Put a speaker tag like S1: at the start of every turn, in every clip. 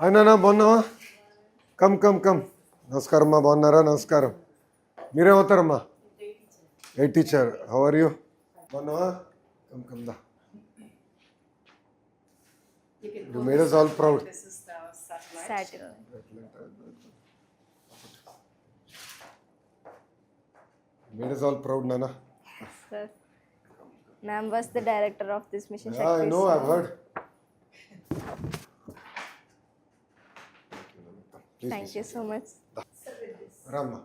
S1: అయినా బాగున్నావా? Come come come. నమస్కారం అమ్మా, బాగున్నారా? నమస్కారం. మీరేమవుతారమ్మా? A teacher. How are you? బాగున్నావా? కమ్ కమ్ దా. You made us all proud.
S2: This is the satellite.
S1: Made us all proud, Nana.
S3: Sir, ma'am was the director of this mission.
S1: Yeah, I know, I've heard. Please,
S3: Thank you so much.
S1: Rama.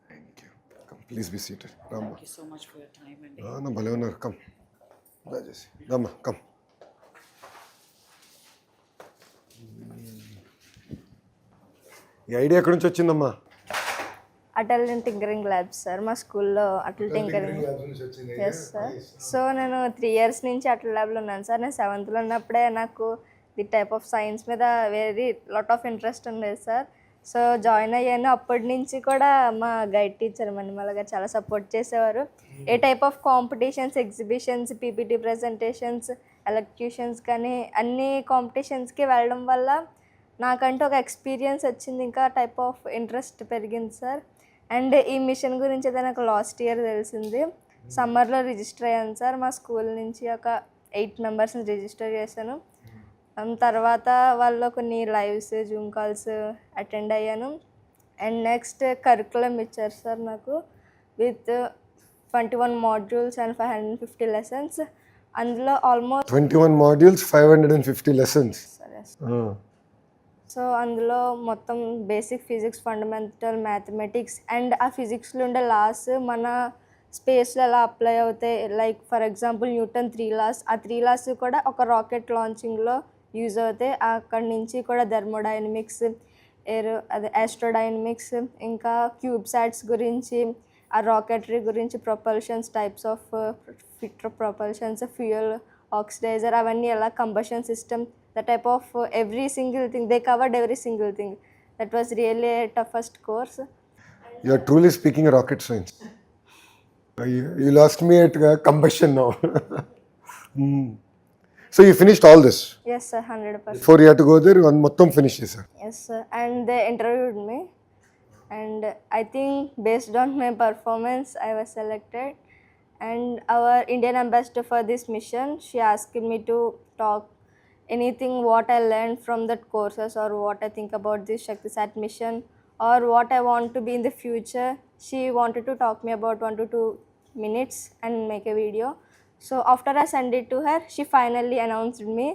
S1: Thank you. Come, please be seated. Rama.
S2: Thank you so much for your time and
S1: No, భలే ఉన్నారు. Come దయచేసి రమ్మా, come. ఈ idea ఎక్కడి నుంచి వచ్చిందమ్మా?
S3: Atal tinkering labs sir, మా స్కూల్లో Atal tinkering. Yes sir. So నేను 3 years నుంచి అటల్ ల్యాబ్లో ఉన్నాను సార్. నేను 7th ఉన్నప్పుడే నాకు ది టైప్ ఆఫ్ సైన్స్ మీద వెరీ లాట్ ఆఫ్ ఇంట్రెస్ట్ ఉండేది సార్. సో జాయిన్ అయ్యాను. అప్పటి నుంచి కూడా మా గైడ్ టీచర్ మణిమాల గారు చాలా సపోర్ట్ చేసేవారు. A type of competitions, exhibitions, PPT presentations, elocutions కానీ అన్ని కాంపిటీషన్స్కి వెళ్ళడం వల్ల నాకంటూ ఒక ఎక్స్పీరియన్స్ వచ్చింది. ఇంకా టైప్ ఆఫ్ ఇంట్రెస్ట్ పెరిగింది సార్. అండ్ ఈ మిషన్ గురించి అయితే నాకు లాస్ట్ ఇయర్ తెలిసింది. సమ్మర్లో రిజిస్టర్ అయ్యాను సార్. మా స్కూల్ నుంచి ఒక 8 members రిజిస్టర్ చేశాను. తర్వాత వాళ్ళు కొన్ని లైవ్స్, జూమ్ కాల్స్ అటెండ్ అయ్యాను. అండ్ నెక్స్ట్ కరికులం ఇచ్చారు సార్ నాకు విత్ 21 modules and 550 lessons. అందులో ఆల్మోస్ట్
S1: 21 modules, 550 lessons.
S3: సరే. సో అందులో మొత్తం basic physics, fundamental mathematics and ఆ ఫిజిక్స్లో ఉండే లాస్ మన స్పేస్లో ఎలా అప్లై అవుతాయి. Like for example Newton 3 laws, ఆ 3 laws కూడా ఒక రాకెట్ లాంచింగ్లో యూజ్ అవుతాయి. అక్కడి నుంచి కూడా థర్మోడైనమిక్స్, అదే ఆస్ట్రోడైనమిక్స్, ఇంకా క్యూబ్సాట్స్ గురించి, ఆ రాకెటరీ గురించి, ప్రొపల్షన్స్, టైప్స్ ఆఫ్ ప్రొపల్షన్స్, ఫ్యూయల్, ఆక్సిడైజర్, అవన్నీ ఎలా, combustion system, the type of every single thing. They covered every single thing. That was really a toughest course.
S1: You are truly speaking rocket science. You lost me at combustion now. So you finished all this?
S3: Yes sir, 100%.
S1: Before you had to go there, one mottam finish sir.
S3: Yes sir, and they interviewed me and I think based on my performance I was selected. And our Indian ambassador for this mission, she asked me to talk anything what I learned from that courses or what I think about this ShaktiSat mission or what I want to be in the future. She wanted to talk me about 1 to 2 minutes and make a video. So after I sent it to her, she finally announced me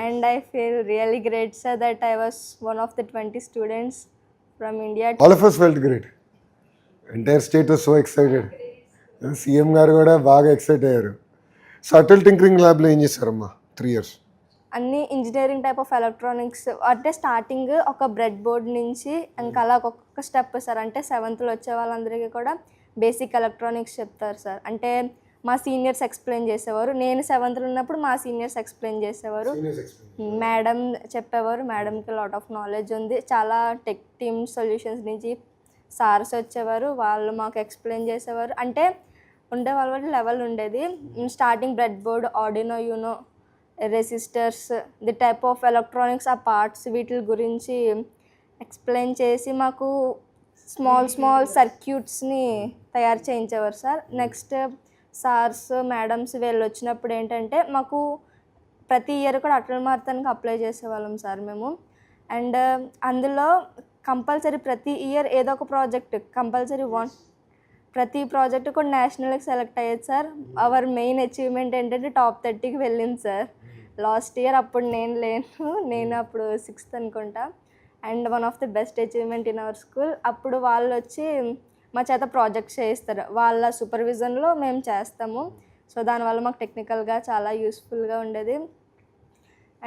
S3: and I feel really great sir that I was one of the 20 students from India.
S1: All of us felt great. Entire state was so excited. CM గారు కూడా బాగా excite అయ్యారు. So Atal tinkering ల్యాబ్లో ఏం చేశారమ్మా 3 years?
S3: అన్ని engineering type of electronics అంటే starting ఒక bread board నుంచి ఇంకా అలా ఒక్కొక్క స్టెప్ సార్. అంటే 7th వచ్చే వాళ్ళందరికీ కూడా బేసిక్ ఎలక్ట్రానిక్స్ చెప్తారు సార్. అంటే మా సీనియర్స్ ఎక్స్ప్లెయిన్ చేసేవారు. నేను 7th ఉన్నప్పుడు మా సీనియర్స్ ఎక్స్ప్లెయిన్ చేసేవారు. మేడం చెప్పేవారు. మేడంకి లాట్ ఆఫ్ నాలెడ్జ్ ఉంది. చాలా టెక్ టీమ్ సొల్యూషన్స్ నుంచి సార్స్ వచ్చేవారు. వాళ్ళు మాకు ఎక్స్ప్లెయిన్ చేసేవారు. అంటే ఉండే వాళ్ళ లెవెల్ ఉండేది. Starting bread board, Arduino Uno, resistors, the type of electronics, ఆ పార్ట్స్ వీటి గురించి ఎక్స్ప్లెయిన్ చేసి మాకు స్మాల్ సర్క్యూట్స్ని తయారు చేయించేవారు సార్. నెక్స్ట్ సార్స్, మేడమ్స్ వీళ్ళు వచ్చినప్పుడు ఏంటంటే మాకు ప్రతి ఇయర్ కూడా అటల్ మారథాన్కి అప్లై చేసేవాళ్ళం సార్ మేము. అండ్ అందులో కంపల్సరీ ప్రతి ఇయర్ ఏదో ఒక ప్రాజెక్ట్ కంపల్సరీ ప్రతి ప్రాజెక్ట్ కూడా నేషనల్కి సెలెక్ట్ అయ్యేది సార్. అవర్ మెయిన్ అచీవ్మెంట్ ఏంటంటే టాప్ 30కి వెళ్ళింది సార్ లాస్ట్ ఇయర్. అప్పుడు నేను లేను, నేను అప్పుడు 6th అనుకుంటా. And one of the best achievement in our school. అప్పుడు వాళ్ళు వచ్చి మా చేత ప్రాజెక్ట్స్ చేయిస్తారు. వాళ్ళ సూపర్విజన్లో మేము చేస్తాము. సో దానివల్ల మాకు టెక్నికల్గా చాలా యూస్ఫుల్గా ఉండేది.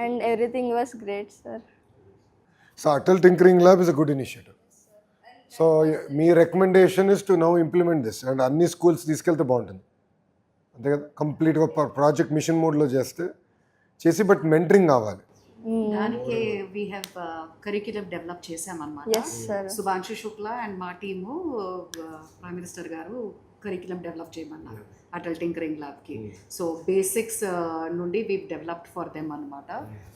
S3: And everything was great sir.
S1: So Atal tinkering lab is a good initiative. So me recommendation is to now implement this and అన్ని స్కూల్స్ తీసుకెళ్తే బాగుంటుంది అంతే కదా. కంప్లీట్గా ప్రాజెక్ట్ మిషన్ మోడ్లో చేసి బట్ మెంటరింగ్ కావాలి.
S2: దానికి వీ హ్యావ్ కరిక్యులం డెవలప్ చేసామన్నమాట.
S3: Yes, sir.
S2: Shubhanshu Shukla and మా టీము ప్రైమ్ మినిస్టర్ గారు కరికులం డెవలప్ చేయమన్నా అటల్ టింకరింగ్ ల్యాబ్కి. సో బేసిక్స్ నుండి వీ డెవలప్డ్ ఫర్ దెమ్ అనమాట.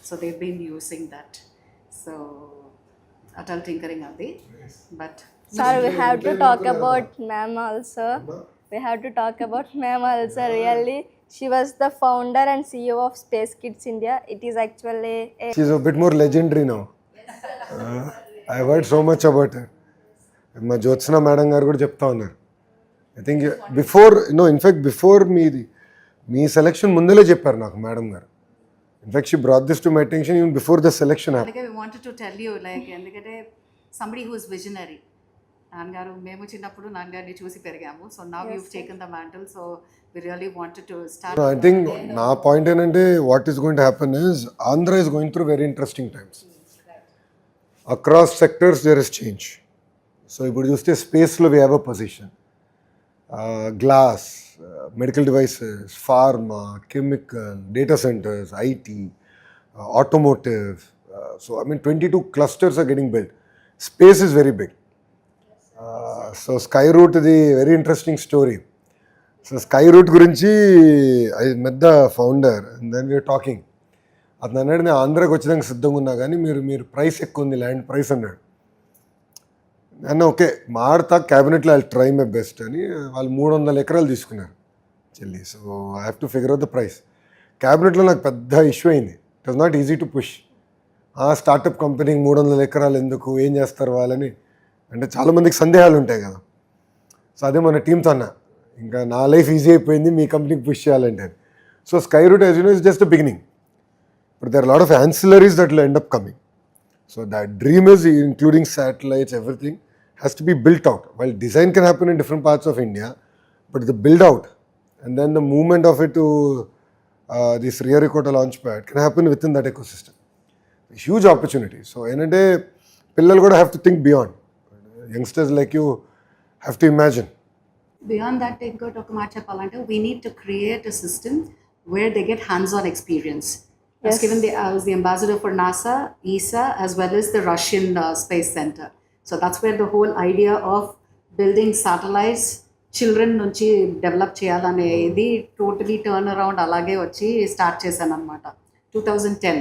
S2: So they been using that. So Atal tinkering అది. But
S3: Sir, we have to talk about ma'am also. We have to talk about ma'am also. Really, she was the founder and CEO of Space Kids India. It is actually a
S1: She's a bit more legendary now. I've heard so much about her. మా Jyotsna madam గారు కూడా చెప్తా ఉన్నారు. I think before in fact before మీ selection ముందలే చెప్పారు నాకు madam గారు. In fact she brought this to my attention even before the selection happen.
S2: అలాగే we wanted to tell you like ఎందుకంటే సంబడి హూ ఇస్ విజనరీ. నాన్నగారు మేము చిన్నప్పుడు నాన్నగారిని చూసి పెరిగాము. So now you taken the mantle. So we really wanted to start.
S1: I think నా point ఏంటంటే what is going to happen is Andhra is going through very interesting times. Across sectors there is change. So ఇప్పుడు చూస్తే స్పేస్లో we have a position. Glass, medical devices, pharma, chemical, data centres, IT, automotive. So I mean 22 clusters are getting built. Space is very big. So Skyroot is a very interesting story. So Skyroot గురించి I met the founder and then we were talking. అతను అన్నాడు నేను ఆంధ్రాకి వచ్చేదానికి సిద్ధంగా ఉన్నా కానీ మీరు ప్రైస్ ఎక్కువ ఉంది ల్యాండ్ ప్రైస్ అన్నాడు. అన్న ఓకే మాడతా క్యాబినెట్లో ఐ ట్రై మై బెస్ట్ అని వాళ్ళు 300 ఎకరాలు తీసుకున్నారు చెల్లి. So I have to figure out the price. క్యాబినెట్లో నాకు పెద్ద ఇష్యూ అయింది. It was not easy to push. Startup కంపెనీకి 300 ఎకరాలు ఎందుకు, ఏం చేస్తారు వాళ్ళని అంటే చాలామందికి సందేహాలు ఉంటాయి కదా. సో అదే మన టీంతో అన్న ఇంకా నా లైఫ్ ఈజీ అయిపోయింది మీ కంపెనీకి పుష్ చేయాలంటే. So Skyroot as you know is just the beginning. But there are lot of ancillaries that will end up coming. So that dream is including satellites, everything has to be built out. While design can happen in different parts of India, but the build out and then the movement of it to this Sriharikota launchpad can happen within that ecosystem. A huge opportunity. So ఏంటంటే పిల్లలు కూడా have to think beyond. Youngsters like you have to imagine.
S2: Beyond that ఇంకోటి ఒక మాట చెప్పాలంటే we need to create a system where they get hands on experience. I was the ambassador for NASA, ESA, as well as the Russian Space Center. So that's where the whole idea of building satellites, children nunchi develop cheyalanedi totally turn around alage vachi start chesanu anamata. 2010.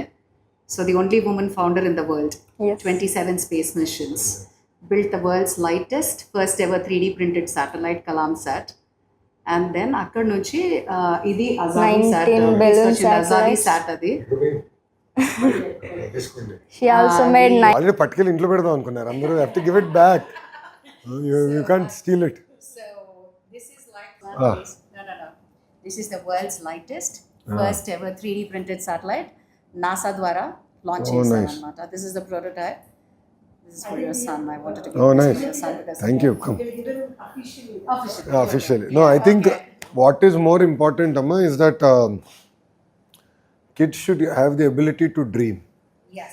S2: So the only woman founder in the world.
S3: Yes.
S2: 27 space missions. Built the world's lightest, first ever 3D printed satellite, Kalamsat. And then అక్కడ నుంచి ఇది అజాదీ సాట్
S3: 19 balloon
S2: అజాదీ
S3: satellites.
S2: సాట్ అది.
S3: she also made
S1: already పట్టుకెళ్ళి ఇంట్లో పెడదాం అనుకున్నారు అందరూ. Have to give it back. You can't steel it.
S2: So this is like no. This is the world's lightest, first ever 3D printed satellite. NASA ద్వారా launch చేశారు అన్నమాట. This is the prototype. This is for your son. I wanted to give
S1: Oh,
S2: this
S1: nice.
S2: to your son because
S1: Thank you. Come.
S2: officially.
S1: Officially. No, I think what is more important, Amma, is that kids should have the ability to dream.
S2: Yes.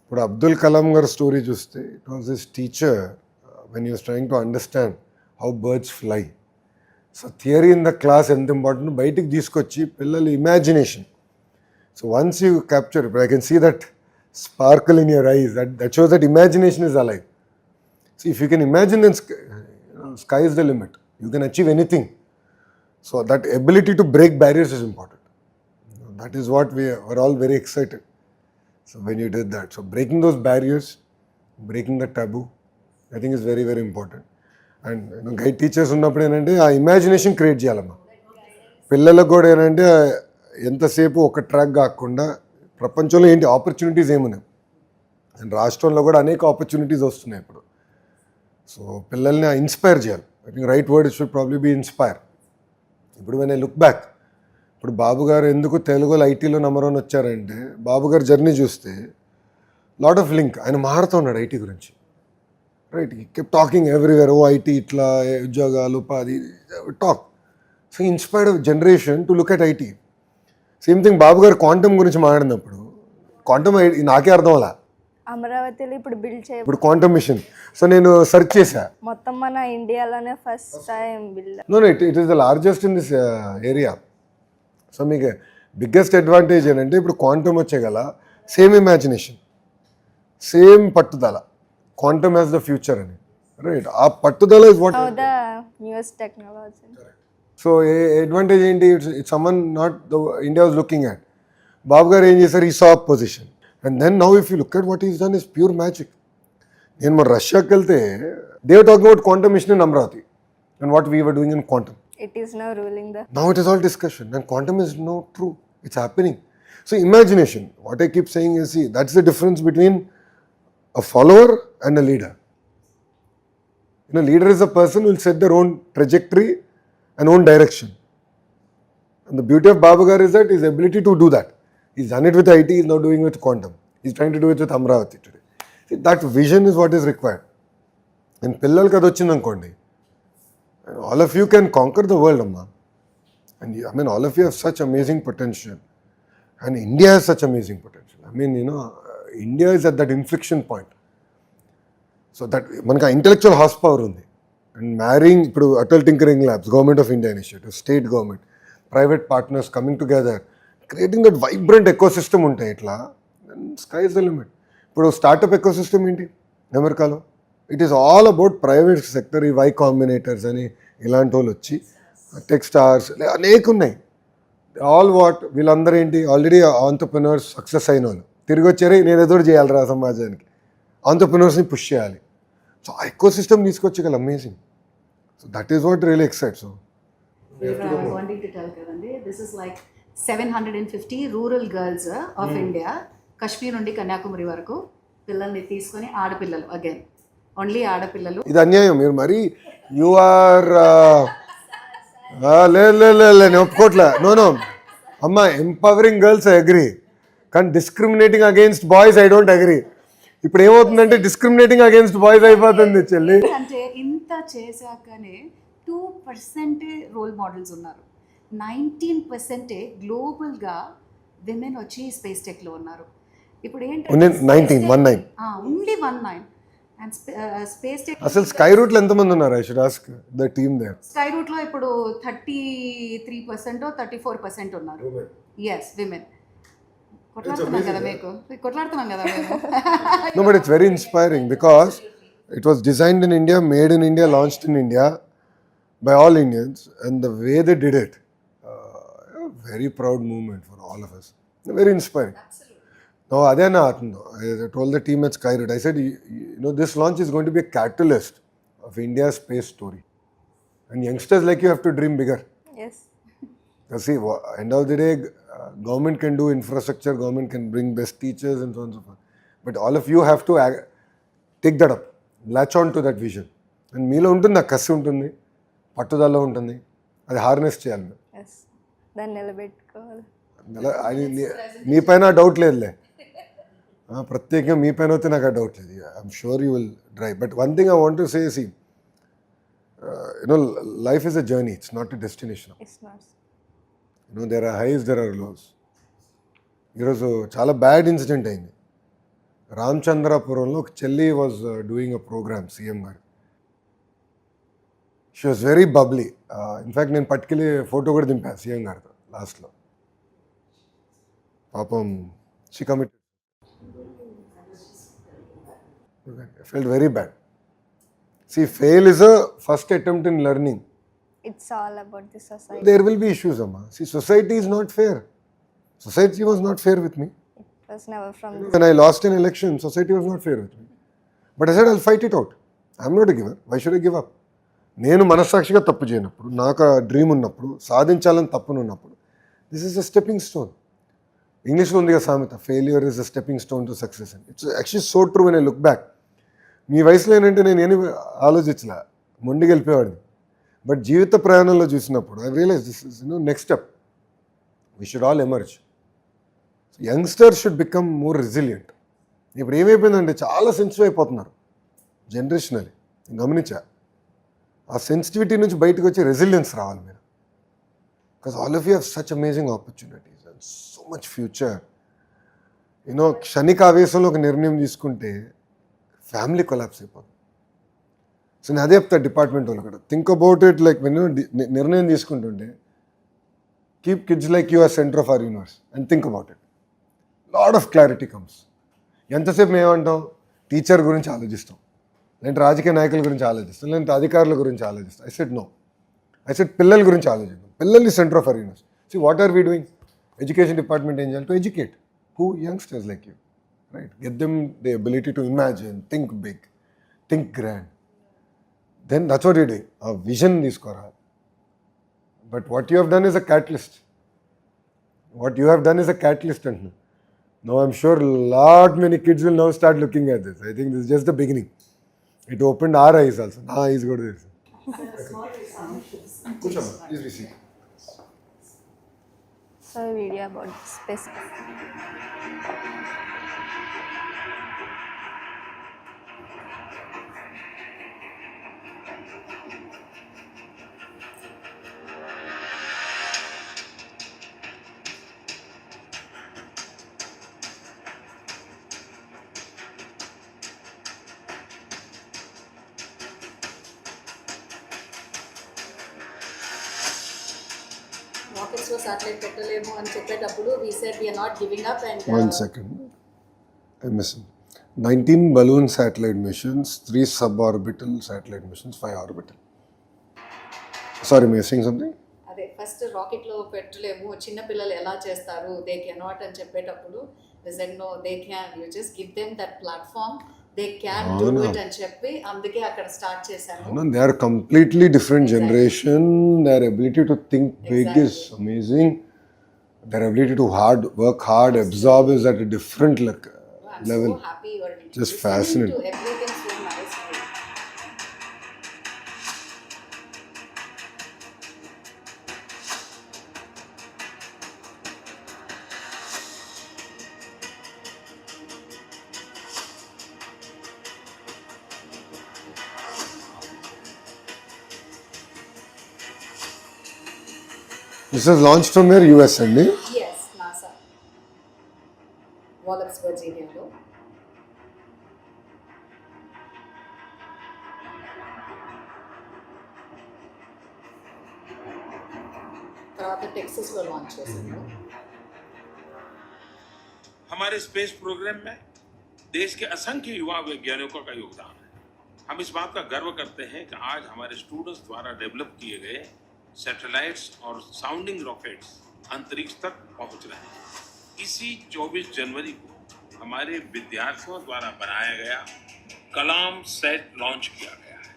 S1: ఇప్పుడు అబ్దుల్ కలాం గారి story చూస్తే it was this teacher when use trying to understand how birds fly. So theory in the class ఎంత important బయటికి తీసుకొచ్చి పిల్లలు imagination. So once you capture, ఇప్పుడు I can see that sparkle in your eyes, that shows that imagination is alive. See, if you can imagine, then sky is the limit. You can achieve anything. So that ability to break barriers is important. That is what we were all very excited. So when you did that, so breaking those barriers, breaking the taboo, I think is very, very important. And guide teachers ఉన్నప్పుడు ఏంటంటే ఆ imagination create చేయాలమ్మా. పిల్లలకు కూడా ఏంటంటే ఎంతసేపు ఒక track కాకుండా ప్రపంచంలో ఏంటి ఆపర్చునిటీస్ ఏమున్నాయి అండ్ రాష్ట్రంలో కూడా అనేక ఆపర్చునిటీస్ వస్తున్నాయి ఇప్పుడు. సో పిల్లల్ని ఇన్స్పైర్ చేయాలి. I think right word should probably be inspire. ఇప్పుడు వెన్ ఐ లుక్ బ్యాక్, ఇప్పుడు బాబు గారు ఎందుకు తెలుగులో ఐటీలో నెంబర్ 1 వచ్చారంటే బాబు గారు జర్నీ చూస్తే లాట్ ఆఫ్ లింక్. ఆయన మారుతూ ఉన్నాడు ఐటీ గురించి, right? Kept talking everywhere, oh IT ఇట్లా ఉద్యోగాలు ఉపాధి talk. So inspired generation to look at IT. Same thing Babu గారు క్వాంటమ్ గురించి మాట్లాడినప్పుడు క్వాంటమ్ నాకే అర్థం అలా
S3: అమరావతిలో ఇప్పుడు బిల్డ్ చేయ
S1: ఇప్పుడు క్వాంటమ్ మిషన్. సో నేను సెర్చ్ చేశా,
S3: మొత్తం మన ఇండియాలోనే first time build.
S1: No it is the largest in this area. So మీకు బిగ్గెస్ట్ అడ్వాంటేజ్ ఏంటంటే ఇప్పుడు క్వాంటమ్ వచ్చే గల సేమ్ ఇమాజినేషన్, సేమ్ పట్టుదల, క్వాంటమ్ హ్యాస్ ద ఫ్యూచర్ అని. రైట్. ఆ పట్టుదల is what.
S3: Now the newest technology.
S1: So advantage ఏంటి? It's summon not the India was looking at. Babu garu ఏం చేశారు? ఈ సా position and then now if you look at what is done is pure magic. నేను మన రష్యాకి వెళ్తే they were talking about quantum mission in Amaravati and what we were doing in quantum.
S3: It is now ruling the.
S1: Now it is all discussion and quantum is no true. It's happening. So imagination, what I keep saying is, see, that's the difference between a follower and a leader. You know, leader is a person who will set their own trajectory and own direction. And the beauty of Babu Garu is that his ability to do that. He's done it with IT, he's now doing it with quantum. He's trying to do it with Amravati today. See, that vision is what is required. And పిల్లలకి అది వచ్చిందనుకోండి, all of you can conquer the world, Amma. And I mean, all of you have such amazing potential. And India has such amazing potential. I mean, you know, India is at that inflection point. So that manka intellectual horsepower undi. And marrying ఇప్పుడు Atal Tinkering Labs, Government of India initiative, state government, private partners coming together, creating that vibrant ecosystem ఉంటాయి ఇట్లా, then sky is the limit. ఇప్పుడు startup ecosystem ఏంటి అమెరికాలో? It is all about private sector. ఈ why కాంబినేటర్స్ అని ఇలాంటి వాళ్ళు వచ్చి, టెక్స్టార్స్ అనేక ఉన్నాయి. ఆల్ వాట్ వీళ్ళందరూ ఏంటి? ఆల్రెడీ ఆంటర్ప్రినర్స్ సక్సెస్ అయిన వాళ్ళు తిరిగి వచ్చారు, నేను ఏదో చేయాలిరా సమాజానికి, ఆంటర్ప్రినర్స్ని పుష్ చేయాలి. సో ఆ ఎకో సిస్టమ్ తీసుకొచ్చేగల amazing. So that is what really excite. So
S2: wanting to tell Karandi, this is like 750 rural girls of India, Kashmir నుండి కన్యాకుమారి వరకు పిల్లల్ని తీసుకొని, ఆడపిల్లలు అగైన్ ఓన్లీ ఆడపిల్లలు.
S1: ఇది అన్యాయం. మీరు మరి యు ఆర్ నేను ఒప్పుకోట్లే. నో అమ్మా, ఎంపవరింగ్ గర్ల్స్ ఐ అగ్రీ, కానీ discriminating against boys I don't agree. ఇప్పుడు ఏమవుతుందంటే డిస్క్రిమినేటింగ్ అగేన్స్ట్ బాయ్స్ అయిపోతుంది చెల్లి.
S2: అంటే ఇంత చేశాకనే 2% రోల్ మోడల్స్ ఉన్నారు, 19% గ్లోబల్గా విమెన్ వచ్చి స్పేస్ టెక్లో ఉన్నారు. ఇప్పుడు ఏంటంటే
S1: ఓన్లీ 19
S2: 19 అండ్ స్పేస్ టెక్.
S1: అసలు స్కై రూట్లో ఎంతమంది ఉన్నారు? I should ask the team there.
S2: స్కై రూట్లో ఇప్పుడు 33% 34% ఉన్నారు. Yes, women. కొట్లాడుతున్నాం కదా మేము.
S1: No, but it's very inspiring because it was designed in India, made in India, launched in India by all Indians, and the way they did it, a very proud moment for all of us. Very inspiring. Now, adena athundo. I told the team at Skyroot, I said, you know, this launch is going to be a catalyst of India's space story. And youngsters like you have to dream bigger.
S3: Yes.
S1: Because see, end of the day, government can do infrastructure, government can bring best teachers and so on and so forth. But all of you have to take that up, latch on to that vision. And మీలో ఉంటుంది, ఆ కసి ఉంటుంది, పట్టుదల ఉంటుంది, అది harness చేయాలి.
S3: Yes. దాన్ని నిలబెట్టుకోవాలి.
S1: అది నీ పైన డౌట్ లేదులే, ప్రత్యేకంగా మీ పైన అయితే నాకు ఆ డౌట్ లేదు. I'm sure you will drive. But one thing I want to say, see, you know, life is a journey, it's not a destination.
S3: It's not.
S1: You know, there are highs, there are lows. ఈరోజు చాలా bad incident అయింది రామచంద్రాపురంలో. ఒక చెల్లి was doing a programme, CM garu. She was very bubbly. In fact నేను పట్టుకెళ్ళి photo కూడా దింపాను సీఎం గారితో లాస్ట్లో. పాపం she committed. I felt very bad. See, fail is a first attempt in learning.
S3: It's all about the society.
S1: There will be issues, Amma. See, society is not fair. Society was not fair with me.
S3: It was never from.
S1: When I lost an election, society was not fair with me. But I said, I'll fight it out. I'm not a giver. Why should I give up? నేను మనస్సాక్షిగా తప్పు చేయనప్పుడు, నాకు ఆ dream ఉన్నప్పుడు, సాధించాలని తప్పును ఉన్నప్పుడు, this is a stepping stone. ఇంగ్లీష్లో ఉంది కదా సామెత, failure is a stepping stone to success అని. It's actually so true when I look back. మీ వయసులో ఏంటంటే నేను ఏమి ఆలోచించలే, మొండికి వెళ్ళిపోయేవాడిని. బట్ జీవిత ప్రయాణంలో చూసినప్పుడు I realise this is next step. We should all emerge. Youngsters should become more resilient. ఇప్పుడు ఏమైపోయిందంటే చాలా సెన్సిటివ్ అయిపోతున్నారు జనరేషనల్లీ. గమనించా, ఆ సెన్సిటివిటీ నుంచి బయటకు వచ్చి రెసిలియన్స్ రావాలి మీరు. Because all of you have such amazing opportunities and so much future. You know, క్షణిక ఆవేశంలో ఒక నిర్ణయం తీసుకుంటే ఫ్యామిలీ కొలాప్స్ అయిపోతుంది. సో నేను అదే చెప్తా డిపార్ట్మెంట్ వాళ్ళు కూడా, think about it like when నిర్ణయం తీసుకుంటుంటే, keep kids like you are centre of our universe and think about it. Lot of clarity comes. ఎంతసేపు మేమంటాం, టీచర్ గురించి ఆలోచిస్తాం, లేదంటే రాజకీయ నాయకుల గురించి ఆలోచిస్తాం, లేదంటే అధికారుల గురించి ఆలోచిస్తాం. I said no. I said పిల్లల గురించి ఆలోచిద్దాం. పిల్లల్ని centre of awareness. See, what are we doing? Education department ఏం చేయాలి? To educate who youngsters like you, right? Get them the ability to imagine, think big, think grand. Then that's what you're doing. A vision తీసుకోరా. But what you have done is a catalyst. What you have done is a catalyst. And now I'm sure many kids will now start looking at this. I think this is just the beginning. It opened our eyes also. నా eyes కూడా తెలుసు. కూర్చోమ్మా, please be seated.
S3: So video about space.
S2: Rockets లో satellite పెట్టలేము అని చెప్పేటప్పుడు we said we are not giving up and
S1: 1 second. I'm missing. 19 balloon satellite missions, 3 suborbital satellite missions, 5 orbital. Sorry, am I saying something?
S2: అదే first rocket లో పెట్టలేము, చిన్న పిల్లలు ఎలా చేస్తారు, దే కెనాట్ అని చెప్పేటప్పుడు we said no, they can, you just give them that platform, they can do it అని చెప్పి అందుకే అక్కడ స్టార్ట్ చేశాను.
S1: No, they are completely different generation. Their ability to think big is amazing. Their ability to work hard, absorb is at a different
S2: I'm
S1: level.
S2: so happy you are
S1: Just
S2: listening
S1: fascinating.
S2: to everything so nicely.
S1: This is launched from where? US అండి.
S2: Yes, NASA. Wallops, Virginia లో. తర్వాత Texas లో launch చేశాను.
S4: हमारे space programme में देश के असंख्य युवा वैज्ञानिकों का योगदान है. हम इस बात का गर्व करते हैं कि आज हमारे स्टूडेंट्स द्वारा डेवलप किए गए सैटेलाइट्स और साउंडिंग रॉकेट्स अंतरिक्ष तक पहुंच रहे हैं. इसी 24 जनवरी को हमारे विद्यार्थियों द्वारा बनाया गया कलाम सेट लॉन्च किया गया है.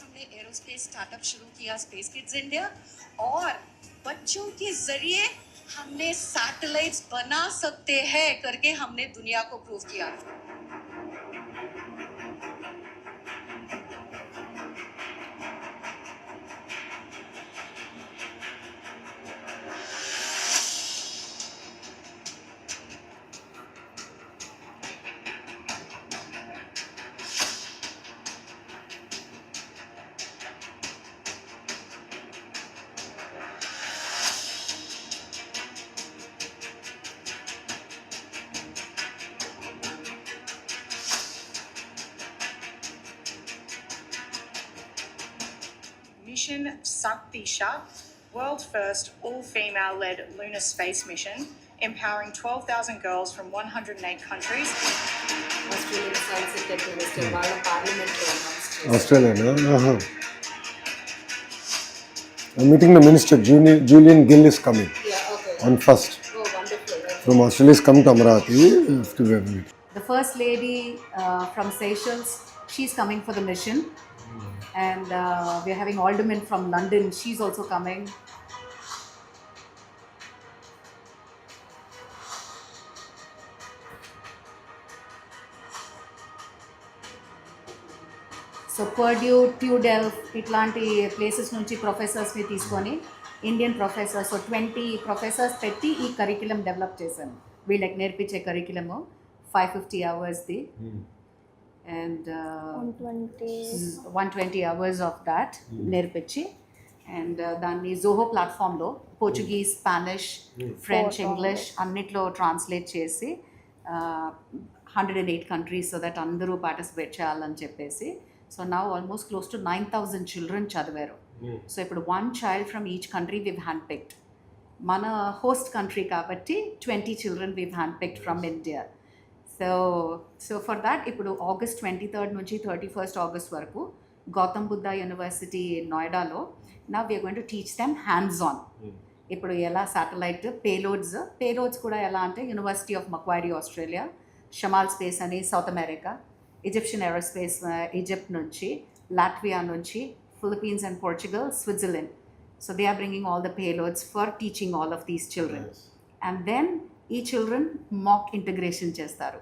S5: हमने एरोस्पेस स्टार्टअप शुरू किया स्पेस किड्स इंडिया और बच्चों के जरिए हमने सैटेलाइट्स बना सकते हैं करके हमने दुनिया को प्रूव किया.
S6: Mission Saktisha, world first all-female led lunar space mission, empowering 12,000 girls from 108 countries.
S2: Australian science and technology వాళ్ళ పార్లమెంట్ లో అనౌన్స్ చేశారు.
S1: Australia. I'm meeting the minister. Julian Gill is coming
S2: Yeah, okay.
S1: on 1st.
S2: Oh, wonderful.
S1: From Australia is coming to Amravati. To meet.
S2: The first lady from Seychelles, she's coming for the mission. And we're having Alderman from London, she's also coming. So Purdue, TU Delft ఇట్లాంటి places నుంచి ప్రొఫెసర్స్ని తీసుకొని Indian professors, so 20 professors పెట్టి ఈ curriculum develop చేశాను. వీళ్ళకి నేర్పించే curriculum 550 అవర్స్ది and 120 hours of that నేర్పించి and దాన్ని జోహో ప్లాట్ఫామ్లో పోర్చుగీస్, స్పానిష్, ఫ్రెంచ్, ఇంగ్లీష్ అన్నిట్లో ట్రాన్స్లేట్ చేసి 108 కంట్రీస్ సో దట్ అందరూ పార్టిసిపేట్ చేయాలని చెప్పేసి. So now almost close to 9,000 children చదివారు. సో ఇప్పుడు 1 child from each country we've handpicked. మన హోస్ట్ కంట్రీ కాబట్టి 20 children we've handpicked from India. So for that ఇప్పుడు ఆగస్ట్ 23rd నుంచి 31st ఆగస్ట్ వరకు గౌతమ్ బుద్ధ యూనివర్సిటీ నోయిడాలో నా we're going to teach them hands on. ఇప్పుడు ఎలా శాటిలైట్ పేలోడ్స్ కూడా ఎలా అంటే university of Macquarie Australia, Shamal space అని South America, Egyptian aerospace Egypt నుంచి, లాట్వియా నుంచి, Philippines and Portugal, Switzerland. So they are bringing all the payloads for teaching all of these children. And then ఈ children mock integration చేస్తారు.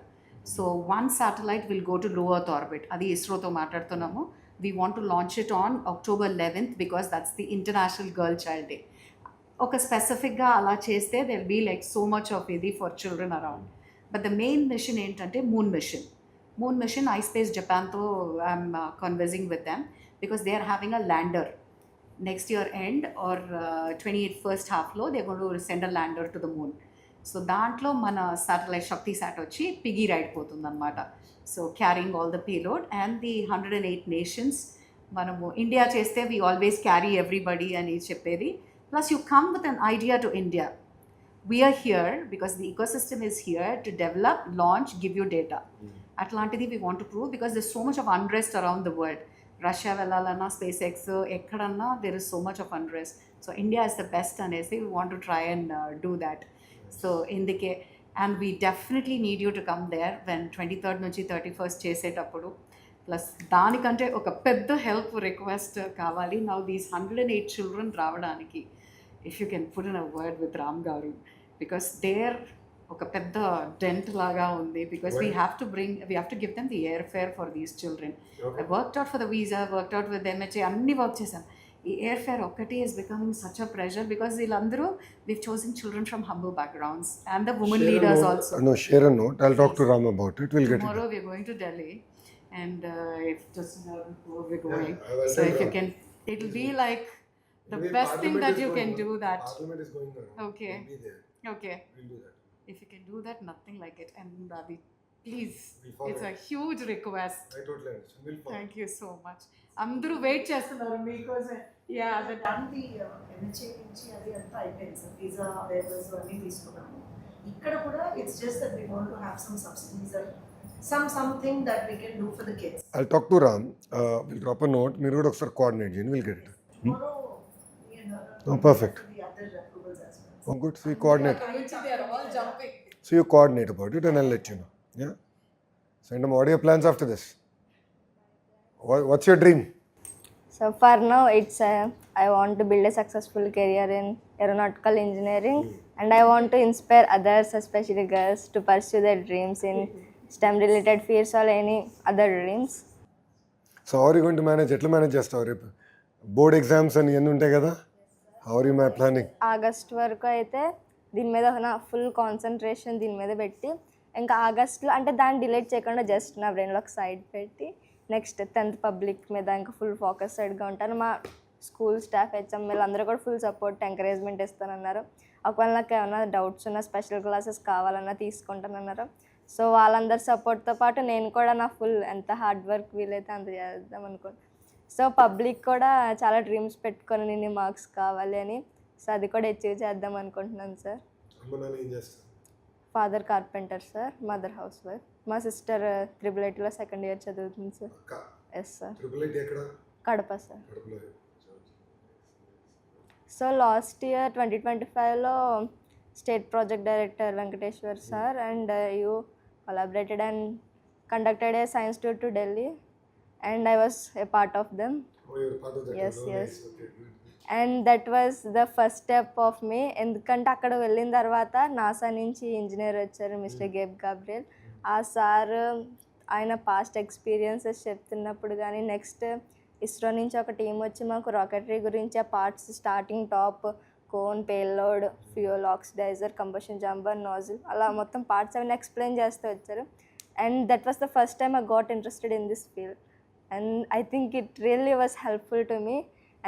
S2: So 1 satellite will go to low earth orbit. అది ఇస్రోతో మాట్లాడుతున్నాము. We want to launch it on October 11th because that's the International Girl Child Day. ఒక స్పెసిఫిక్గా అలా చేస్తే there will be like so much of ఇది for children around. But the main mission ఏంటంటే moon mission ispace జపాన్తో I'm conversing with them because they are having a lander. Next year end or 28th first halfలో they're going to send a lander to the moon. So దాంట్లో మన satellite Shakti Sat వచ్చి piggy ride పోతుంది అనమాట. So carrying all the payload and the 108 nations. మనము India చేస్తే we always carry everybody అని చెప్పేది. Plus you come with an idea to India. We're here because the ecosystem is here to develop, launch, give you data. అట్లాంటిది we want to prove because there so much of unrest around the world. Russia వెళ్ళాలన్నా, SpaceX ఎక్కడన్నా there is so much of unrest. So India is the best అనేసి we want to try and do that. So ఇందుకే and we definitely need you to come there when 23rd నుంచి 31st చేసేటప్పుడు. Plus దానికంటే ఒక పెద్ద help request కావాలి. Now these 108 children రావడానికి if you can put in a word with Ram garu because there ఒక పెద్ద డెంట్ లాగా ఉంది because we have to give them the air fair for these children. I worked out for the visa, worked out with MHA, అన్ని work చేశాను. ఈ air fair ఒక్కటి is becoming such a pressure because వీళ్ళందరూ we've chosen children from humble backgrounds and the women leaders also.
S1: No, share a note. I'll talk to Ram about it. We'll get
S2: Tomorrow
S1: it.
S2: we're going to Delhi and if just now we're going.
S1: Yeah, I will
S2: So
S1: tell
S2: if you
S1: Ram.
S2: can, it'll be like the best thing that you can do that.
S1: Parliament is going on.
S2: Okay.
S1: We'll be there.
S2: Okay.
S1: We'll do that.
S2: If you can do that, nothing like it. And please,
S1: We'll follow
S2: it's a
S1: it.
S2: huge request.
S1: I totally understand. We'll follow.
S2: Thank you so much. అందరూ wait చేస్తున్నారు మీకోసం. Yeah that
S7: దానికి NHA నుంచి అది అంతా అయిపోయింది sir. Visa weavers అన్నీ తీసుకున్నాము. ఇక్కడ కూడా it's just that we want to have some subsidies or something that we can do for the kids.
S1: I'll talk to Ram. We'll drop a note. మీరు కూడా ఒకసారి కోఆర్డినేట్ చేయండి. We'll get it.
S7: Tomorrow
S1: Oh, perfect.
S7: The other approvals as well.
S1: Oh, good. So you coordinate.
S2: they are all jumping.
S1: So you coordinate about it and I'll let you know. Yeah? Send them. What are your plans after this? What's your dream?
S3: So for now, it's I want to build a successful career in aeronautical engineering, and I want to inspire others, especially girls, to pursue their dreams in STEM-related fields or any other dreams.
S1: So how are you going to manage? ఎట్లా manage చేస్తావు రేపు? Board exams అని ఎన్ని ఉంటాయి కదా? How are you planning?
S3: August వరకు అయితే దీని మీద నా ఫుల్ కాన్సన్ట్రేషన్ దీని మీద పెట్టి, ఇంకా ఆగస్ట్లో అంటే దాన్ని డిలీట్ చేయకుండా జస్ట్ నా బ్రెయిన్లో ఒక సైడ్ పెట్టి నెక్స్ట్ 10th పబ్లిక్ మీద ఇంకా ఫుల్ ఫోకస్డ్గా ఉంటాను. మా స్కూల్ స్టాఫ్, హెచ్ఎంఎల్ అందరూ కూడా ఫుల్ సపోర్ట్, ఎంకరేజ్మెంట్ ఇస్తానన్నారు. ఒకవేళ నాకు ఏమైనా డౌట్స్ ఉన్నా, స్పెషల్ క్లాసెస్ కావాలన్నా తీసుకుంటానన్నారు. సో వాళ్ళందరి సపోర్ట్తో పాటు నేను కూడా నా ఫుల్ ఎంత హార్డ్ వర్క్ వీలైతే అంత చేద్దాం అనుకోండి. సో పబ్లిక్ కూడా చాలా డ్రీమ్స్ పెట్టుకొని నేను మార్క్స్ కావాలి అని, సో అది కూడా అచీవ్ చేద్దాం అనుకుంటున్నాను sir. Father carpenter sir, mother house wife. మా సిస్టర్ IIITలో 2nd year చదువుతుంది sir. Yes sir. Kadapa sir. So last year 2025లో state project director Venkateshwar sir and you collaborated and conducted a science tour to Delhi and I was a part of them.
S1: Oh, you're part of that.
S3: Yes,
S1: Oh,
S3: yes.
S1: Nice. Okay, good.
S3: And that was the first step of me. ఎందుకంటే అక్కడ వెళ్ళిన తర్వాత NASA నుంచి engineer వచ్చారు, mister గేబ్ Gabriel. ఆ sir ఆయన past experiences చెప్తున్నప్పుడు కానీ, నెక్స్ట్ ఇస్రో నుంచి ఒక టీం వచ్చి మాకు రాకెటరీ గురించి ఆ parts starting top, cone, payload, fuel, oxidiser, combustion chamber, nozzle, అలా మొత్తం పార్ట్స్ అవన్నీ ఎక్స్ప్లెయిన్ చేస్తూ వచ్చారు. And that was the first time I got interested in this field and I think it really was helpful to me.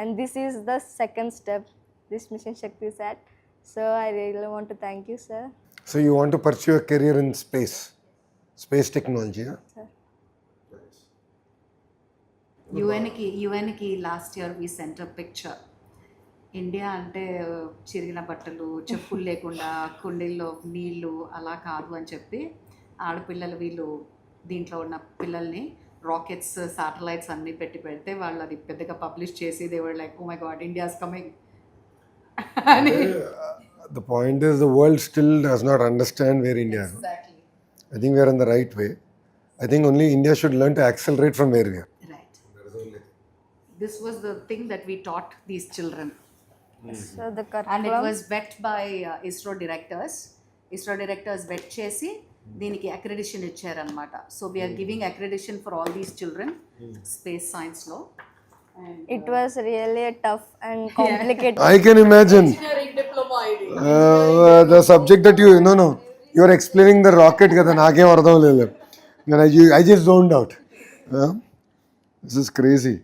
S3: And this is the second step this Mission Shakti sat. So I really want to thank you, sir.
S1: So you want to pursue a career in space technology, yeah?
S3: Sir.
S1: Nice.
S2: యుఎన్కి last year we sent a picture. India అంటే చిరిగిన బట్టలు, చెప్పులు లేకుండా కుండీల్లో నీళ్ళు అలా కాదు అని చెప్పి ఆడపిల్లలు వీళ్ళు దీంట్లో ఉన్న పిల్లల్ని రాకెట్స్, శాటిలైట్స్ అన్నీ పెడితే వాళ్ళు అది పెద్దగా పబ్లిష్ చేసి they were like, oh my God, India's coming అని.
S1: The point is, the world still does not understand where India is.
S2: Exactly.
S1: I think we are on the right way. I think only India should learn to accelerate from where we are.
S2: Right. This was the thing that we taught these children.
S3: So the
S2: And it
S3: curriculum
S2: was vet by ISRO directors. ISRO directors vet చేసి దీనికి accreditation ఇచ్చారనమాట. So we're giving accreditation for all these children space సైన్స్లో.
S3: It was really tough and complicated.
S1: I can imagine. The subject that you are explaining the rocket kada nakem ardham lele. I just zoned out. This is crazy.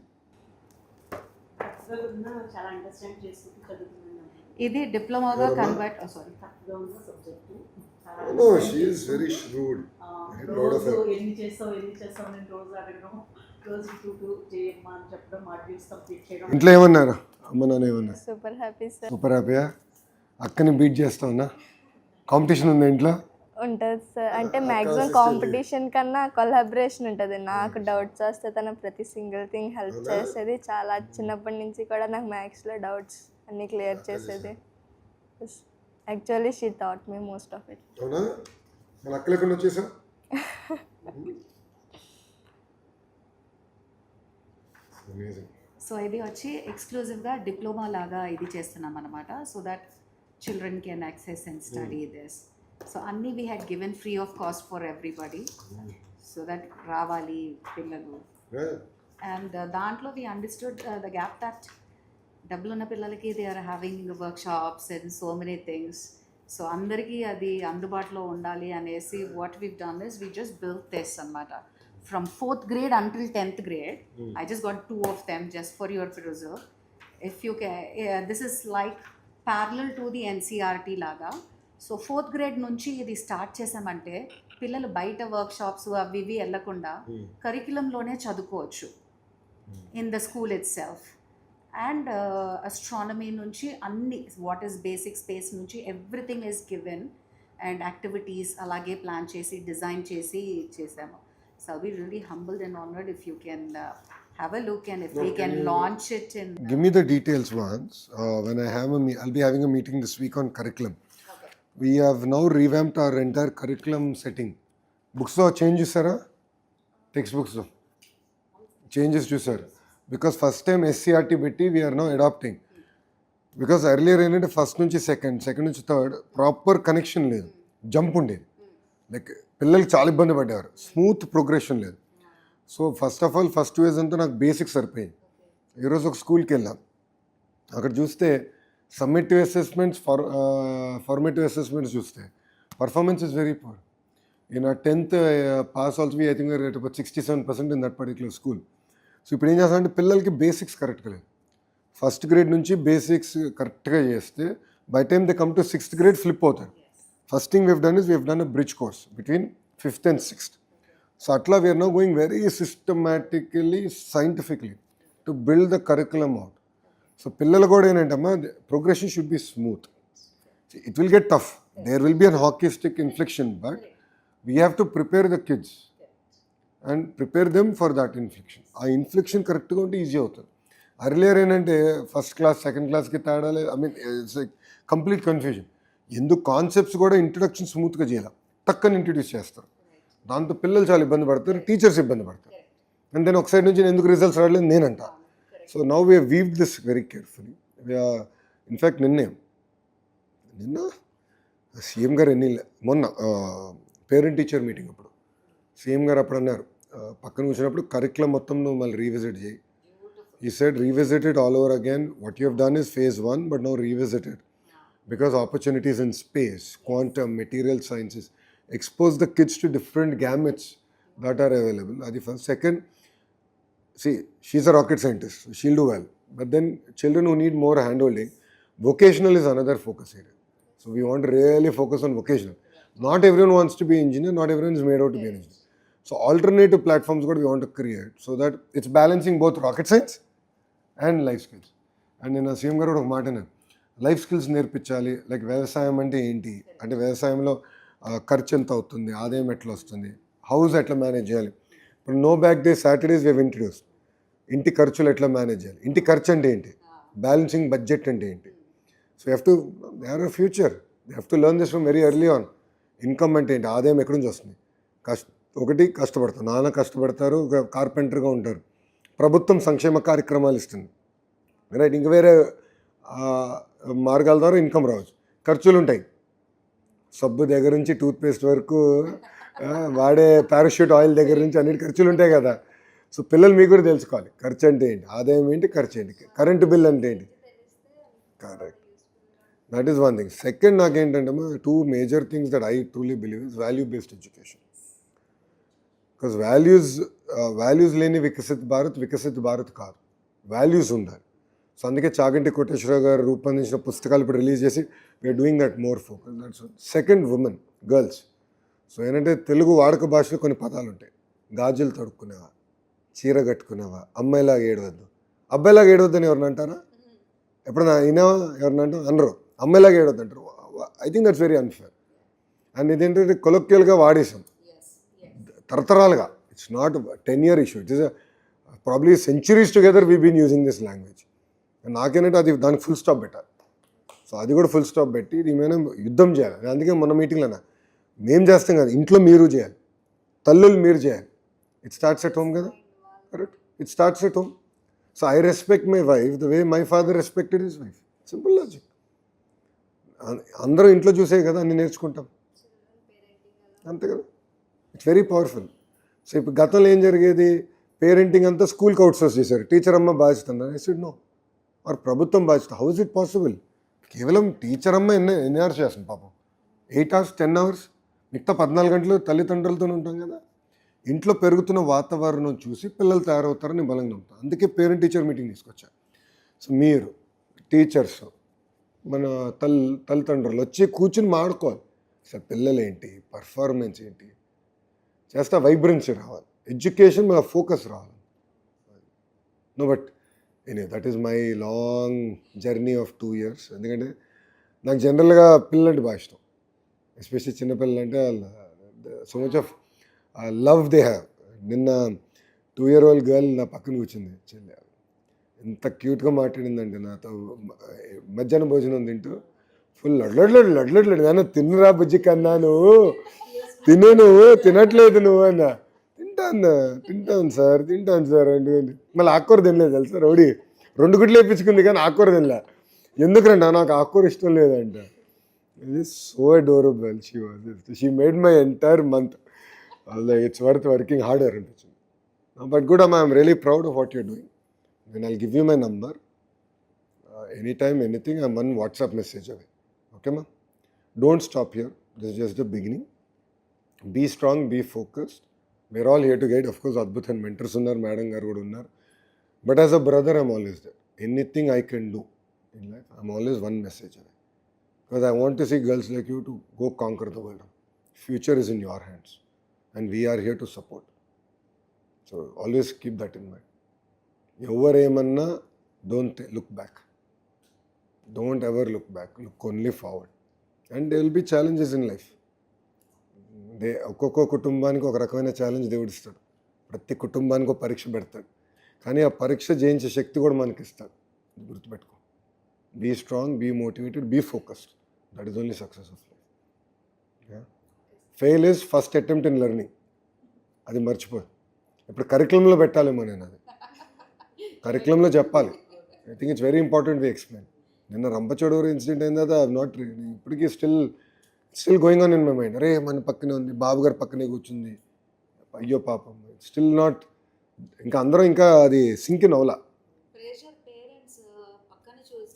S7: చాలా understand చేసుకుంటూ చదువుతున్నాను.
S2: ఇది డిప్లొమాగా convert, sorry,
S7: తక్కువగా ఉన్న subject.
S1: No, she is very shrewd. Very proud of her.
S7: రోజు ఎన్ని చేస్తావు నేను రోజు అడగడం, రోజు టూ చేయమ్మా అని చెప్పడం, మాడ్యూల్స్ కంప్లీట్ చేయడం.
S1: ఇంట్లో ఏమన్నారు? అమ్మ నాన్న ఏమన్నారు?
S3: Super happy sir.
S1: సూపర్ హ్యాపీయా? అక్కని బీట్ చేస్తావునా? కాంపిటీషన్ ఉంది ఇంట్లో?
S3: ఉంటుంది సార్. అంటే మ్యాక్సిమం కాంపిటీషన్ కన్నా కొలాబరేషన్ ఉంటుంది. నాకు డౌట్స్ వస్తే తన ప్రతి సింగిల్ థింగ్ హెల్ప్ చేసేది. చాలా చిన్నప్పటి నుంచి కూడా నాకు మ్యాథ్స్లో డౌట్స్ అన్నీ క్లియర్ చేసేది. Actually she thought me most of it.
S1: అవునా? మన అక్క లేకుండా వచ్చేసా? అమేజింగ్.
S2: సో ఇది వచ్చి ఎక్స్క్లూజివ్గా డిప్లొమా లాగా ఇది చేస్తున్నాం అనమాట. So that children can access and study this. So అన్నీ we had given free of cost for everybody, so that రావాలి పిల్లలు. అండ్ దాంట్లో we understood the gap that డబ్బులు ఉన్న పిల్లలకి they are having workshops and so many things. So అందరికీ అది అందుబాటులో ఉండాలి అనేసి what we done is we just built this అనమాట. From 4th grade until 10th grade, I just got 2 of them just for your perusal. If you can, this is like parallel to the NCRT laga. So 4th grade nunchi ఇది start చేసామంటే పిల్లలు బయట work shops అవి ఇవి వెళ్ళకుండా కరికులంలోనే చదువుకోవచ్చు in the school it self. And astronomy నుంచి అన్ని వాట్ ఈస్ బేసిక్ స్పేస్ నుంచి everything is given and activities అలాగే ప్లాన్ చేసి డిజైన్ చేసి చేసాము. So I'll be really humbled and honored if you can have a look and if we can launch it in.
S1: Give me the details once. When I have I'll be having a meeting this week on curriculum.
S2: Okay.
S1: We have now revamped our entire curriculum setting. Books lo change chusara? Textbooks lo changes chusara. Because first time SCRT betti we are now adopting. Because earlier ఏంటంటే first నుంచి second నుంచి third proper connection లేదు, jump ఉండేది. Like పిల్లలకి చాలా ఇబ్బంది పడేవారు, smooth progression లేదు. So first of all first ways అంతా నాకు బేసిక్స్ సరిపోయింది. ఈరోజు ఒక స్కూల్కి వెళ్ళాం, అక్కడ చూస్తే సమ్మేటివ్ అసెస్మెంట్స్, ఫార్మేటివ్ అసెస్మెంట్స్ చూస్తే performance is very poor. In 10th pass also I think rate about 67% in that particular school. So ఇప్పుడు ఏం చేస్తామంటే పిల్లలకి బేసిక్స్ కరెక్ట్గా లేదు. ఫస్ట్ గ్రేడ్ నుంచి బేసిక్స్ కరెక్ట్గా చేస్తే by time they come to 6th grade flip అవుతారు. First thing we've done is we've done a bridge course between 5th and 6th. So atla we are now going very systematically, scientifically to build the curriculum out. So pillala kuda enantama progression should be smooth. See, it will get tough. There will be a hockey stick inflection, but we have to prepare the kids and prepare them for that inflection. Aa inflection correct ga unte easy avutundi. Earlier enante first class, second class ki taadale, I mean it's like complete confusion. ఎందుకు concepts కూడా introduction స్మూత్గా చేయాలి, టక్కని introduce చేస్తారు. దాంతో పిల్లలు చాలా ఇబ్బంది పడతారు, టీచర్స్ ఇబ్బంది పడతారు. అండ్ దెన్ ఒక సైడ్ నుంచి ఎందుకు రిజల్ట్స్ రావట్లేదు నేనంట. So now we weave this very carefully. In fact నిన్న సీఎం గారు మొన్న పేరెంట్ టీచర్ మీటింగ్ అప్పుడు సీఎం గారు అప్పుడు అన్నారు, పక్కన కూర్చున్నప్పుడు కరికులం మొత్తం నువ్వు మళ్ళీ రీవిజిట్ చేయి. ఈ said revisit it all over again. What you have done is phase 1, but now revisit it. Because opportunities in space, quantum, material sciences, expose the kids to different gamuts that are available. That's the first. Second, see, she's a rocket scientist, so she'll do well. But then children who need more handholding, vocational is another focus area. So we want to really focus on vocational. Not everyone wants to be an engineer, not everyone is made out to be an engineer. So alternative platforms కూడా we want to create so that it's balancing both rocket science and life skills. And నేను CM garu కూడా ఒక మాట అన్నాను, life skills నేర్పించాలి. Like వ్యవసాయం అంటే ఏంటి అంటే వ్యవసాయంలో ఖర్చు ఎంత అవుతుంది, ఆదాయం ఎట్లా వస్తుంది, హౌస్ ఎట్లా మేనేజ్ చేయాలి. ఇప్పుడు no bag day Saturdays we introduce ఇంటి ఖర్చులు ఎట్లా మేనేజ్ చేయాలి, ఇంటి ఖర్చు అంటే ఏంటి, బ్యాలెన్సింగ్ బడ్జెట్ అంటే ఏంటి. So you have to they are a future, they have to learn this from very early on. Income అంటే ఏంటి, ఆదాయం ఎక్కడి నుంచి వస్తుంది, ఒకటి కష్టపడతారు, నాన్న కష్టపడతారు, ఒక కార్పెంటర్గా ఉంటారు, ప్రభుత్వం సంక్షేమ కార్యక్రమాలు ఇస్తుంది, రైట్. ఇంక వేరే మార్గాల ద్వారా ఇన్కమ్ రావచ్చు. ఖర్చులు ఉంటాయి, సబ్బు దగ్గర నుంచి టూత్పేస్ట్ వరకు, వాడే పారాషూట్ ఆయిల్ దగ్గర నుంచి అన్నిటి ఖర్చులు ఉంటాయి కదా. సో పిల్లలు మీకు కూడా తెలుసుకోవాలి ఖర్చు అంటే ఏంటి, ఆదాయం ఏంటి, ఖర్చు ఏంటి, కరెంటు బిల్ అంటే ఏంటి. Correct, that is one thing. Second నాకేంటంటే two major things that I truly believe is value based education. Because values లేని వికసిత్ భారత్ కాదు, వాల్యూస్ ఉండాలి. సో అందుకే చాగంటి కోటేశ్వరరావు గారు రూపొందించిన పుస్తకాలు ఇప్పుడు రిలీజ్ చేసి we're doing that more focus. That's second, women, girls. So ఏంటంటే తెలుగు వాడుక భాషలో కొన్ని పదాలు ఉంటాయి. గాజులు తొడుక్కునేవా, చీర కట్టుకునేవా, అమ్మాయిలాగా ఏడవద్దు, అబ్బాయిలాగా ఏడవద్దు అని ఎవరిని అంటారా? ఎప్పుడన్నా అయినావా ఎవరిని అంటారు? అనరు. అమ్మాయిలాగా ఏడవద్దు అంటారు. I think that's very unfair. And ఇదేంటంటే కొలొక్యువల్గా వాడేసాం తరతరాలుగా. It's not 10-year issue, it is probably centuries together we been using this language. నాకేంటంటే అది దానికి ఫుల్ స్టాప్ పెట్టాలి. సో అది కూడా ఫుల్ స్టాప్ పెట్టి దీని యుద్ధం చేయాలి. అందుకే మన మీటింగ్లోనా మేము చేస్తాం కదా, ఇంట్లో మీరు చేయాలి, తల్లులు మీరు చేయాలి. ఇట్ స్టార్ట్స్ ఎట్ హోమ్ కదా, correct, it starts at home. So I respect my wife the way my father respected his wife. Simple logic. అందరూ ఇంట్లో చూసే కదా అన్ని నేర్చుకుంటాం, అంతే కదా. It's very powerful. సో ఇప్పుడు గతంలో ఏం జరిగేది, పేరెంటింగ్ అంతా స్కూల్కి అవుట్సోర్స్ చేశారు, టీచర్ అమ్మ బాధ్యత అన్నారు. ఐ సెడ్ నో, ఆర్ ప్రభుత్వం బాధ్యత. How is it possible? కేవలం టీచర్ అమ్మ ఎన్ని అవర్స్ చేస్తుంది పాపం, 8 hours 10 hours, మిగతా 14 గంటలు తల్లిదండ్రులతో ఉంటాం కదా. ఇంట్లో పెరుగుతున్న వాతావరణం చూసి పిల్లలు తయారవుతారని బలంగా నమ్ముతాం. అందుకే పేరెంట్ టీచర్ మీటింగ్ తీసుకొచ్చారు. సో మీరు టీచర్స్, మన తల్లిదండ్రులు వచ్చి కూర్చుని మాడుకోవాలి. అసలు పిల్లలు ఏంటి, పర్ఫార్మెన్స్ ఏంటి చేస్తా, వైబ్రెన్సీ రావాలి, ఎడ్యుకేషన్ మీద ఫోకస్ రావాలి. No but that is my long journey of 2 years. ఎందుకంటే నాకు జనరల్గా పిల్లలంటే బాగా ఇష్టం, ఎస్పెషల్లీ చిన్నపిల్లలు అంటే so much of love they have. నిన్న 2-year-old గర్ల్ నా పక్కన కూర్చుంది, చెల్లి, ఎంత క్యూట్గా మాట్లాడిందంటే నాతో. మధ్యాహ్నం భోజనం తింటూ ఫుల్ లడ్లడ్లడు నాన్న, తిన్నరా బుజ్జి కన్నా, నువ్వు తిను, నువ్వు తినట్లేదు నువ్వు అన్న. తింటాను సార్ అంటే మళ్ళీ ఆకుకూర తినలేదు తెలుసా. రౌడీ 2 గుడ్లు వేయించుకుంది కానీ ఆకుకూర తినలే. ఎందుకంటే నాకు ఆకుకూర ఇష్టం లేదంట. It is so adorable. She made my entire month. It's worth working harder అనిపించింది. బట్ గుడ్ అమ్మా, I'm really proud of what you're doing. Then I'll give you my number. Anytime, anything, I'm one WhatsApp message away. Okay, ma? Don't stop here. This is just the beginning. Be strong, be focused. We're all here to guide. Of course, Adbhuth and mentors unnar, Madam garu kuda unnar. But as a brother, I'm always there. Anything I can do in life, I'm always one message away. Because I want to see girls like you to go conquer the world. Future is in your hands. And we are here to support. So always keep that in mind. ఎవరేమన్నా don't look back, don't ever look back, look only forward. And they will be challenges in life. ఒక్కొక్క కుటుంబానికి ఒక రకమైన challenge దేవుడు ఇస్తాడు. ప్రతి కుటుంబానికి ఒక పరీక్ష పెడతాడు. కానీ ఆ పరీక్ష జయించే శక్తి కూడా మనకి ఇస్తాడు. గుర్తుపెట్టుకో. Be strong, be motivated, be focused. That is only success of life. Fail is first attempt in learning. అది మర్చిపో. ఇప్పుడు కరికులంలో పెట్టాలేమో నేను, అది కరికులంలో చెప్పాలి. I think it's very important we explain. నిన్న రంపచోడవరం ఇన్సిడెంట్ అయింది కదా, నాట్ ఇప్పటికీ still going on in my mind. అరే మన పక్కనే ఉంది, బాబు గారు పక్కనే కూర్చుంది, అయ్యో పాపం. స్టిల్ నాట్, ఇంకా అందరం ఇంకా అది సింక్ ఇన్ అవలా.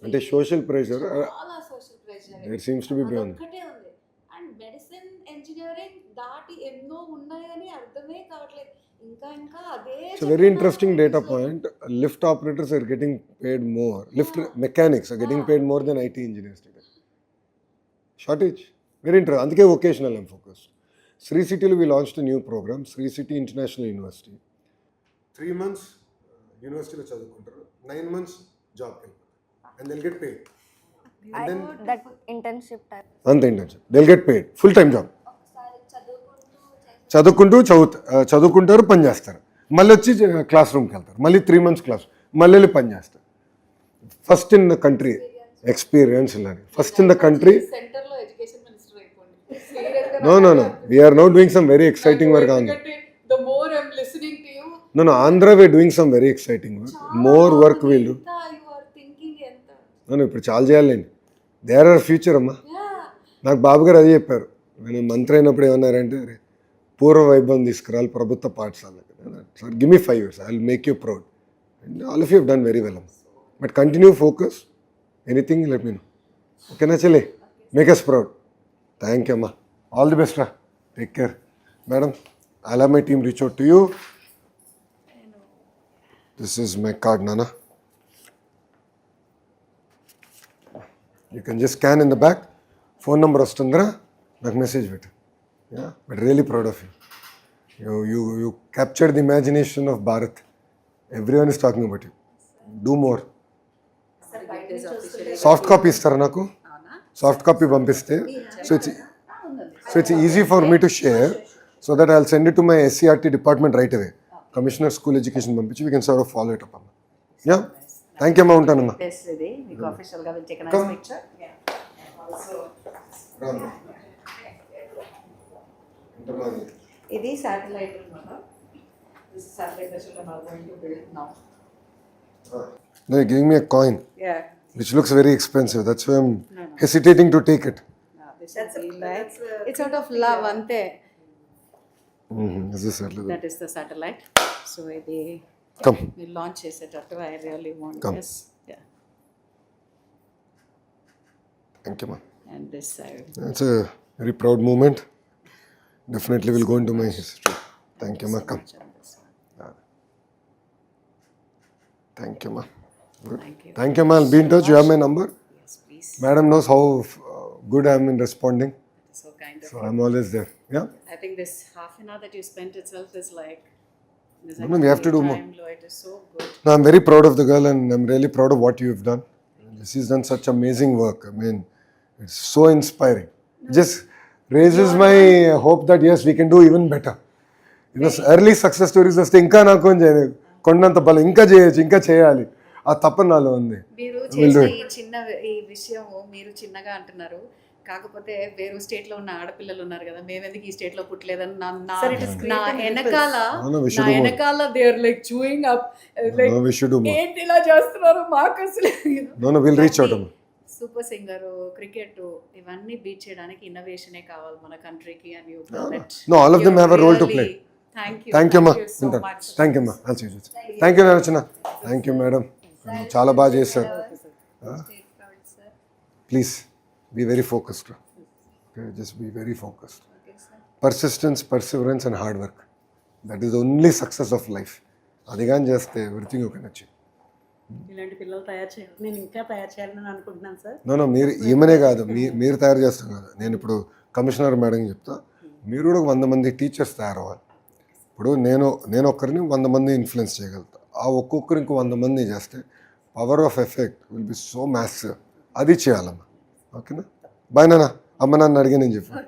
S1: అంటే social pressure, there seems to be beyond.
S8: And medicine, engineering దాటి ఎన్నో ఉన్నాయని అర్థమే కావట్లేదు. ఇంకా అదే.
S1: It's a very interesting data point. Lift operators are getting paid more. Lift mechanics are getting paid more than IT engineers today. Shortage. Very interesting. అందుకే vocational I'm focused. Sri City we launched a new program, Sri City International University. 3 months university చదువుకుంటారు, 9 months job and they'll get paid. And then
S3: that internship type
S1: అంతే internship, they'll get paid, full time job. చదువుకుంటారు, పని చేస్తారు, మళ్ళీ వచ్చి class రూమ్కి వెళ్తారు, మళ్ళీ 3 months క్లాస్, మళ్ళీ వెళ్ళి పని చేస్తారు. First in the country experience ఇలాంటి, ఫస్ట్ ఇన్ ద కంట్రీ.
S8: సెంటర్లో ఎడ్యుకేషన్ మినిస్టర్ అయిపోండి.
S1: No, we are now doing some very exciting work on that.
S8: The more I'm listening to you,
S1: No, Andhra we're doing some very exciting work. More work we'll do.
S8: you are thinking ఎంత.
S1: No, ఇప్పుడు చాలా చేయాలండి. There are future అమ్మా. నాకు బాబు గారు అదే చెప్పారు, నేను మంత్రి అయినప్పుడు ఏమన్నారంటే, పూర్వ వైభవం తీసుకురాలి ప్రభుత్వ పాఠశాలకు. Sir give me 5 years, I will make you proud. And all of you have done very well అమ్మా. But continue focus, anything let me know. ఓకేనా చెల్లి, make us proud. Thank you అమ్మా, ఆల్ ది బెస్ట్ రా, take care. Madam, I love my team reach out to you. This is my card, Nana. You can just scan in the back. Phone number వస్తుందిరా, నాకు message పెట్టు. Yeah, but really proud of you. You captured the imagination of Bharat. Everyone is talking about you. Do more. Soft copy ఇస్తారా నాకు? Soft copy పంపిస్తే, so it's easy for me to share, so that I'll send it to my SCRT department right away. Commissioner School Education పంపించి, we can sort of follow it up. Yeah, thank you అమ్మా, ఉంటానమ్మా.
S2: ఇది మీకు official గా take a nice picture. ఇది satellite అన్నమాట. This satellite that children are going to build now.
S1: They're giving me a coin,
S2: Yeah.
S1: which looks very expensive. That's why I'm hesitating to take it.
S2: This is like, it's out of love ante.
S1: Is this satellite?
S2: That is the satellite. So ఇది
S1: Come.
S2: మీరు launch చేసేటట్టు I really want
S1: Come.
S2: this. Yeah.
S1: Thank you, ma.
S2: And this side.
S1: That's a very proud moment. Definitely will go into my history. Thank you, ma. Come. Thank you, ma. Good.
S2: Thank you.
S1: Thank you, ma. I'll be in touch. You have my number.
S2: Yes, please.
S1: Madam knows how good I am in responding.
S2: So kind of.
S1: So I'm always there. Yeah.
S2: I think this half an hour that you spent itself is like. This
S1: No, we have to do more.
S2: time, Lord, it is so good.
S1: No, I'm very proud of the girl, and I'm really proud of what you've done. She's done such amazing work. I mean, it's so inspiring. Just raises my hope that yes, we can do even better. You know, early success stories వస్తే ఇంకా నాకు కొండంత బలం, ఇంకా చేయొచ్చు, ఇంకా చేయాలి, ఆ తప్పన నాలో ఉంది.
S2: మీరు చేసిన ఈ చిన్న ఈ విషయం మీరు చిన్నగా అంటున్నారు, కాకపోతే వేరే స్టేట్ లో ఉన్న ఆడపిల్లలు ఉన్నారు కదా, మేమెందుకు ఈ స్టేట్ లో పుట్టలేదని నా వెనకాల they are like chewing up, like
S1: We should do more.
S2: ఏంటి ఇలా చేస్తున్నారు మాకు అసలు.
S1: No, we'll reach out.
S2: Super singer, cricket, ఇవన్నీ బీట్ చేయడానికి ఇన్నోవేషనే కావాలి మన కంట్రీకి. And you
S1: No, all of them have a role to play.
S2: Thank you
S1: మా.
S2: So much.
S1: థ్యాంక్ యూ మా. థ్యాంక్ యూ నరచన. థ్యాంక్ యూ మేడం, చాలా బాగా చేశారు. Please be very focused. Just be very focused. Persistence, perseverance and hard work, that is only success of life. అది కానీ చేస్తే everything you can achieve.
S9: ఇలాంటి పిల్లలు తయారు చేయాలి, నేను ఇంకా తయారు చేయాలని అనుకుంటున్నాను సార్.
S1: నో మీరు ఈమెనే కాదు, మీరు తయారు చేస్తాం కాదు. నేను ఇప్పుడు కమిషనర్ మేడం చెప్తా, మీరు కూడా 100 మంది టీచర్స్ తయారవ్వాలి. ఇప్పుడు నేను ఒక్కరిని 100 మంది ఇన్ఫ్లుయెన్స్ చేయగలుగుతా. ఆ ఒక్కొక్కరు ఇంకో 100 మంది చేస్తే power of effect will be so massive. అది చేయాలమ్మా. ఓకేనా? బాయ్ నాన్న. అమ్మ నాన్న అడిగా నేను చెప్పాను.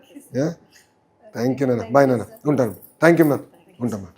S1: థ్యాంక్ యూ నాన్న. బాయ్ నాన్న. ఉంటాను. Thank you ma'am. ఉంటామ్మా.